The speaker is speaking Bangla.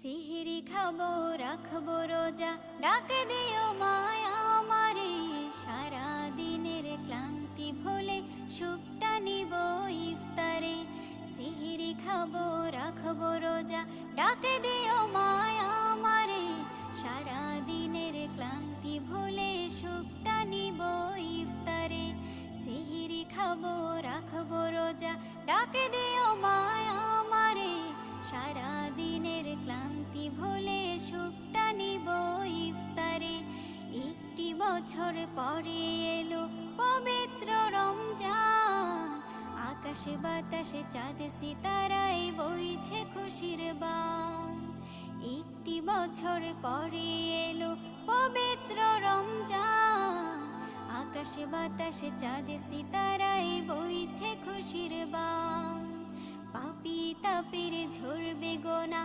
সিহরি খাবো রাখবো রোজা, ডাকে দিও মায়া আমারে। সারা দিনের ক্লান্তি ভুলে সুখটা নিব ইফতারে। সিহরি খাবো রাখবো রোজা, ডাকে দিও মায়া আমারে। সারা দিনের ক্লান্তি ভুলে সুখটা নিব ইফতারে। সিহরি খাবো রাখবো রোজা, ডাকে দিও মায়া আমারে। সারা দিনের ক্লান্তি ভুলে সুখটা নিব ইফতারে। একটি বছর পরে এলো পবিত্র রমজান, আকাশে বাতাসে চাঁদ সিতারায় বইছে খুশির বান। একটি বছর পরে এলো পবিত্র রমজান, আকাশে বাতাসে চাঁদ সিতারায় বইছে খুশির বান। পাপী তাপের ঝরবে গোনা,